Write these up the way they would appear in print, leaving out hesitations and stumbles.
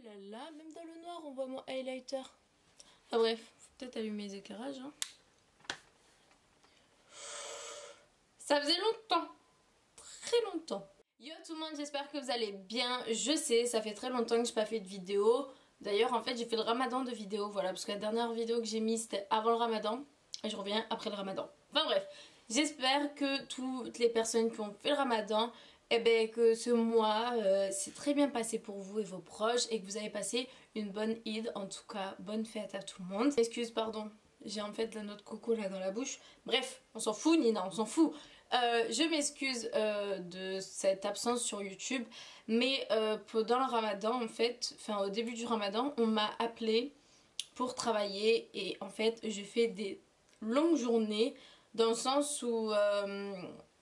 là là, même dans le noir on voit mon highlighter. Ah bref, faut peut-être allumer les éclairages. Hein. Ça faisait longtemps, très longtemps. Yo tout le monde, j'espère que vous allez bien. Je sais, ça fait très longtemps que j'ai pas fait de vidéo. D'ailleurs en fait j'ai fait le ramadan de vidéos, voilà, parce que la dernière vidéo que j'ai mise c'était avant le ramadan. Et je reviens après le ramadan. Enfin bref, j'espère que toutes les personnes qui ont fait le ramadan, eh ben, que ce mois s'est très bien passé pour vous et vos proches et que vous avez passé une bonne Eid. En tout cas, bonne fête à tout le monde. Excuse, pardon, j'ai en fait de la noix de coco là dans la bouche. Bref, on s'en fout Nina, on s'en fout. Je m'excuse de cette absence sur YouTube, mais pendant le ramadan en fait, enfin au début du ramadan, on m'a appelé pour travailler et en fait je fais des longues journées dans le sens où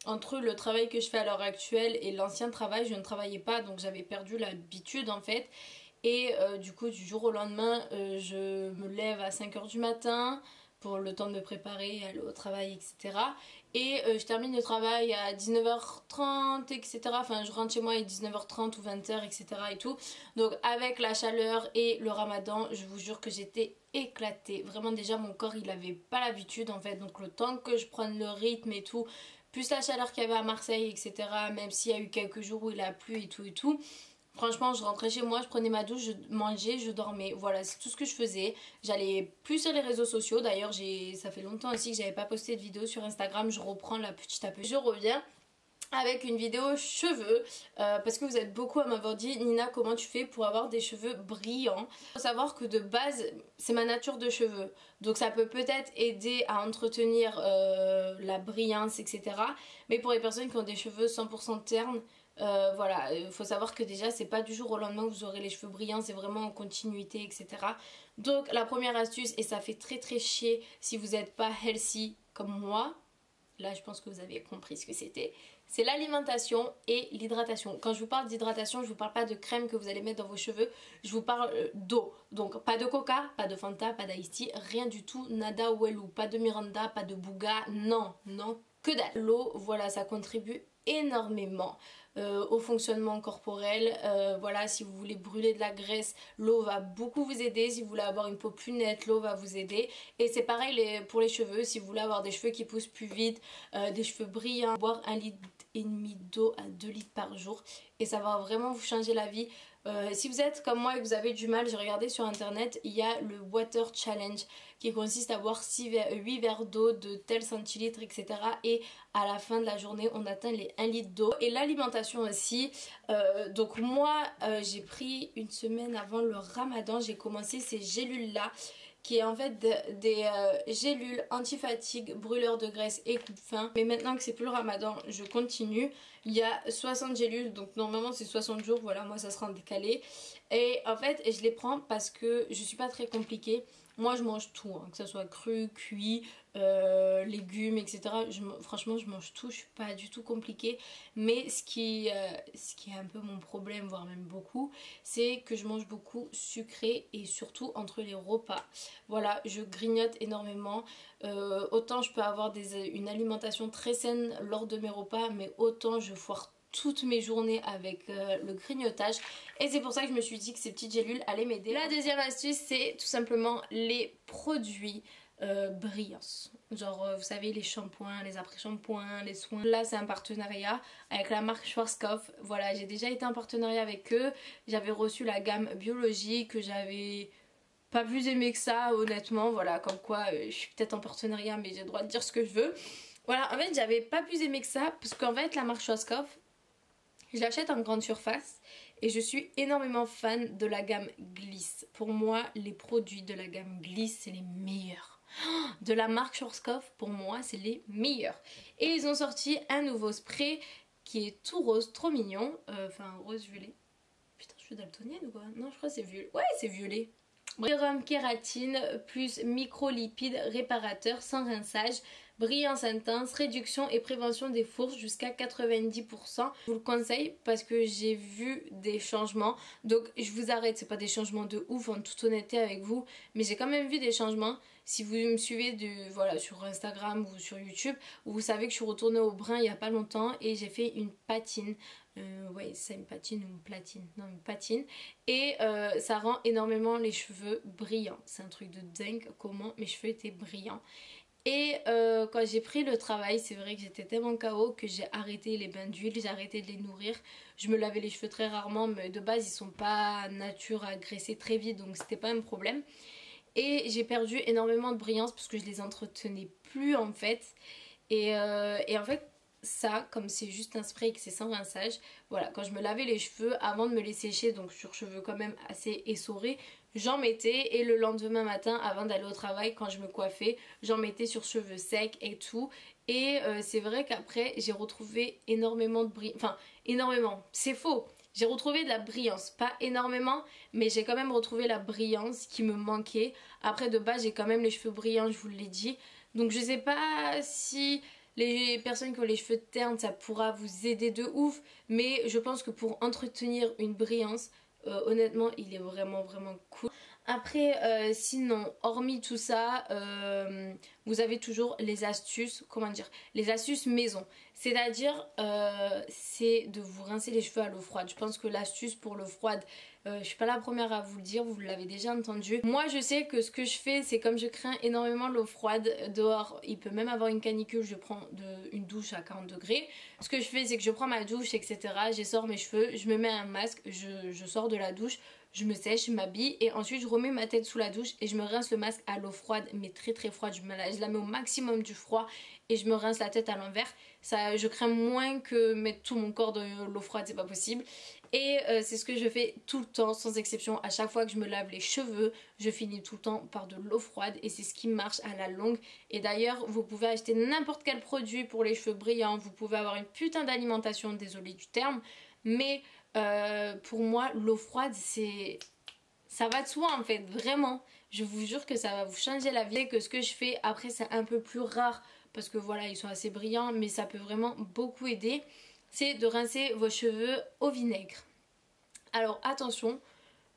entre le travail que je fais à l'heure actuelle et l'ancien travail je ne travaillais pas, donc j'avais perdu l'habitude en fait. Et du coup du jour au lendemain je me lève à 5 h du matin pour le temps de me préparer, aller au travail, etc. Et je termine le travail à 19 h 30, etc. Enfin je rentre chez moi à 19 h 30 ou 20 h, etc. et tout. Donc avec la chaleur et le ramadan, je vous jure que j'étais éclatée. Vraiment déjà mon corps il avait pas l'habitude en fait. Donc le temps que je prenne le rythme et tout, plus la chaleur qu'il y avait à Marseille, etc. Même s'il y a eu quelques jours où il a plu et tout et tout. Franchement je rentrais chez moi, je prenais ma douche, je mangeais, je dormais, voilà c'est tout ce que je faisais. J'allais plus sur les réseaux sociaux, d'ailleurs ça fait longtemps aussi que j'avais pas posté de vidéo sur Instagram, je reprends là petit à petit. Je reviens avec une vidéo cheveux parce que vous êtes beaucoup à m'avoir dit Nina comment tu fais pour avoir des cheveux brillants. Faut savoir que de base c'est ma nature de cheveux, donc ça peut peut-être aider à entretenir la brillance, etc. Mais pour les personnes qui ont des cheveux 100% ternes, voilà, il faut savoir que déjà c'est pas du jour au lendemain que vous aurez les cheveux brillants, c'est vraiment en continuité, etc. Donc la première astuce, et ça fait très chier si vous n'êtes pas healthy comme moi, là je pense que vous avez compris ce que c'était, c'est l'alimentation et l'hydratation. Quand je vous parle d'hydratation, je vous parle pas de crème que vous allez mettre dans vos cheveux, je vous parle d'eau. Donc pas de coca, pas de Fanta, pas d'Ice Tea, rien du tout, nada welou, pas de Miranda, pas de Bouga, non, non, que dalle. L'eau, voilà, ça contribue énormément au fonctionnement corporel. Voilà, si vous voulez brûler de la graisse, l'eau va beaucoup vous aider. Si vous voulez avoir une peau plus nette, l'eau va vous aider. Et c'est pareil pour les cheveux, si vous voulez avoir des cheveux qui poussent plus vite, des cheveux brillants, boire 1,5 litre d'eau à 2 litres par jour et ça va vraiment vous changer la vie. Si vous êtes comme moi et que vous avez du mal, j'ai regardé sur internet, il y a le Water Challenge qui consiste à boire 8 verres d'eau de tel centilitre, etc. Et à la fin de la journée on atteint les 1 litre d'eau. Et l'alimentation aussi, donc moi j'ai pris une semaine avant le ramadan, j'ai commencé ces gélules là qui est en fait des gélules anti-fatigue, brûleurs de graisse et coupe-faim. Mais maintenant que c'est plus le ramadan, je continue. Il y a 60 gélules, donc normalement c'est 60 jours, voilà, moi ça sera en décalé. Et en fait, je les prends parce que je suis pas très compliquée. Moi je mange tout, hein, que ce soit cru, cuit, légumes, etc. Franchement je mange tout, je suis pas du tout compliquée. Mais ce qui est un peu mon problème, voire même beaucoup, c'est que je mange beaucoup sucré et surtout entre les repas. Voilà, je grignote énormément. Autant je peux avoir une alimentation très saine lors de mes repas, mais autant je foire toutes mes journées avec le grignotage. Et c'est pour ça que je me suis dit que ces petites gélules allaient m'aider. La deuxième astuce, c'est tout simplement les produits brillance. Genre vous savez, les shampoings, les après-shampoings, les soins. Là c'est un partenariat avec la marque Schwarzkopf. Voilà, j'ai déjà été en partenariat avec eux. J'avais reçu la gamme biologie que j'avais pas plus aimé que ça honnêtement. Voilà, comme quoi je suis peut-être en partenariat mais j'ai le droit de dire ce que je veux. Voilà, en fait j'avais pas plus aimé que ça parce qu'en fait la marque Schwarzkopf, je l'achète en grande surface et je suis énormément fan de la gamme Gliss. Pour moi, les produits de la gamme Gliss, c'est les meilleurs. De la marque Schwarzkopf, pour moi, c'est les meilleurs. Et ils ont sorti un nouveau spray qui est tout rose, trop mignon. Enfin, rose violet. Putain, je suis daltonienne ou quoi? Non, je crois que c'est violet. Ouais, c'est violet. Sérum kératine plus microlipides réparateur sans rinçage, brillance intense, réduction et prévention des fourches jusqu'à 90%. Je vous le conseille parce que j'ai vu des changements. Donc je vous arrête, c'est pas des changements de ouf en toute honnêteté avec vous, mais j'ai quand même vu des changements. Si vous me suivez voilà, sur Instagram ou sur YouTube, vous savez que je suis retournée au brun il y a pas longtemps et j'ai fait une patine. ouais, ça me patine ou me platine, non me patine, et ça rend énormément les cheveux brillants. C'est un truc de dingue comment mes cheveux étaient brillants. Et quand j'ai pris le travail, c'est vrai que j'étais tellement KO que j'ai arrêté les bains d'huile, j'ai arrêté de les nourrir. Je me lavais les cheveux très rarement, mais de base ils sont pas nature à graisser très vite, donc c'était pas un problème. Et j'ai perdu énormément de brillance parce que je les entretenais plus en fait. Et en fait ça, comme c'est juste un spray et que c'est sans rinçage, voilà, quand je me lavais les cheveux avant de me les sécher, donc sur cheveux quand même assez essorés, j'en mettais, et le lendemain matin avant d'aller au travail quand je me coiffais, j'en mettais sur cheveux secs et tout. Et c'est vrai qu'après j'ai retrouvé énormément de brillance, enfin énormément, c'est faux. J'ai retrouvé de la brillance, pas énormément, mais j'ai quand même retrouvé la brillance qui me manquait. Après de base j'ai quand même les cheveux brillants, je vous l'ai dit. Donc je sais pas si les personnes qui ont les cheveux ternes ça pourra vous aider de ouf. Mais je pense que pour entretenir une brillance, honnêtement il est vraiment cool. Après sinon hormis tout ça, vous avez toujours les astuces, comment dire, les astuces maison. C'est-à-dire c'est de vous rincer les cheveux à l'eau froide. Je pense que l'astuce pour l'eau froide, je suis pas la première à vous le dire, vous l'avez déjà entendu. Moi je sais que ce que je fais, c'est comme je crains énormément l'eau froide dehors, il peut même avoir une canicule, je prends une douche à 40 degrés. Ce que je fais c'est que je prends ma douche etc, j'essore mes cheveux, je me mets un masque, je sors de la douche, je me sèche, je m'habille et ensuite je remets ma tête sous la douche et je me rince le masque à l'eau froide, mais très froide. Je la mets au maximum du froid et je me rince la tête à l'envers. Ça, je crains moins que mettre tout mon corps dans l'eau froide, c'est pas possible. Et c'est ce que je fais tout le temps, sans exception. À chaque fois que je me lave les cheveux, je finis tout le temps par de l'eau froide et c'est ce qui marche à la longue. Et d'ailleurs, vous pouvez acheter n'importe quel produit pour les cheveux brillants, vous pouvez avoir une putain d'alimentation, désolée du terme, mais pour moi l'eau froide ça va de soi en fait, vraiment. Je vous jure que ça va vous changer la vie. Que ce que je fais après c'est un peu plus rare parce que voilà ils sont assez brillants, mais ça peut vraiment beaucoup aider. C'est de rincer vos cheveux au vinaigre. Alors attention,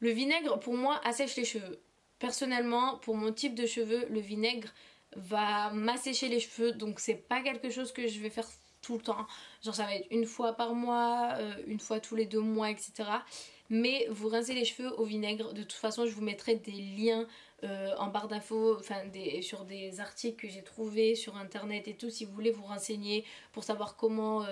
le vinaigre pour moi assèche les cheveux. Personnellement pour mon type de cheveux le vinaigre va m'assécher les cheveux, donc c'est pas quelque chose que je vais faire tout le temps, genre ça va être une fois par mois, une fois tous les 2 mois etc. Mais vous rincez les cheveux au vinaigre. De toute façon je vous mettrai des liens en barre d'infos, enfin sur des articles que j'ai trouvés sur internet et tout, si vous voulez vous renseigner pour savoir comment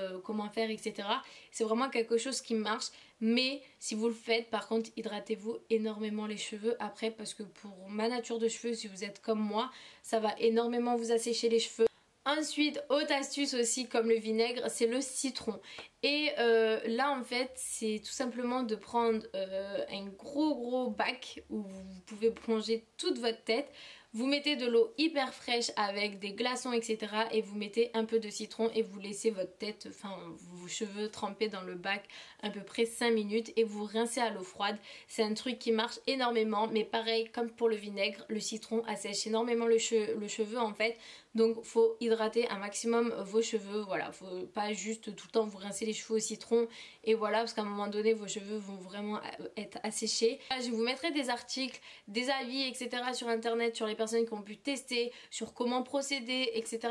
faire etc. C'est vraiment quelque chose qui marche, mais si vous le faites par contre hydratez-vous énormément les cheveux après, parce que pour ma nature de cheveux, si vous êtes comme moi, ça va énormément vous assécher les cheveux. Ensuite, autre astuce aussi comme le vinaigre, c'est le citron. Et là en fait c'est tout simplement de prendre un gros bac où vous pouvez plonger toute votre tête. Vous mettez de l'eau hyper fraîche avec des glaçons etc. et vous mettez un peu de citron et vous laissez votre tête, enfin vos cheveux tremper dans le bac à peu près 5 minutes et vous rincez à l'eau froide. C'est un truc qui marche énormément, mais pareil comme pour le vinaigre, le citron assèche énormément le cheveu en fait. Donc faut hydrater un maximum vos cheveux, voilà, faut pas juste tout le temps vous rincer les cheveux au citron et voilà, parce qu'à un moment donné vos cheveux vont vraiment être asséchés. Je vous mettrai des articles, des avis etc. sur internet, sur les personnes qui ont pu tester, sur comment procéder etc.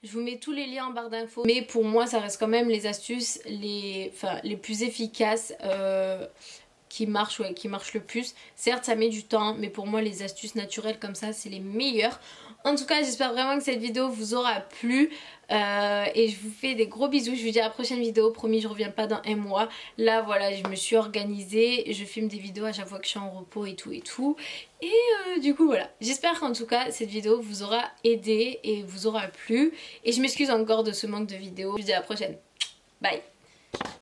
Je vous mets tous les liens en barre d'infos, mais pour moi ça reste quand même les astuces les plus efficaces qui marchent le plus. Certes ça met du temps, mais pour moi les astuces naturelles comme ça c'est les meilleures. En tout cas j'espère vraiment que cette vidéo vous aura plu et je vous fais des gros bisous. Je vous dis à la prochaine vidéo, promis je reviens pas dans un mois. Là voilà, je me suis organisée, je filme des vidéos à chaque fois que je suis en repos et tout et du coup voilà, j'espère qu'en tout cas cette vidéo vous aura aidé et vous aura plu, et je m'excuse encore de ce manque de vidéos. Je vous dis à la prochaine, bye.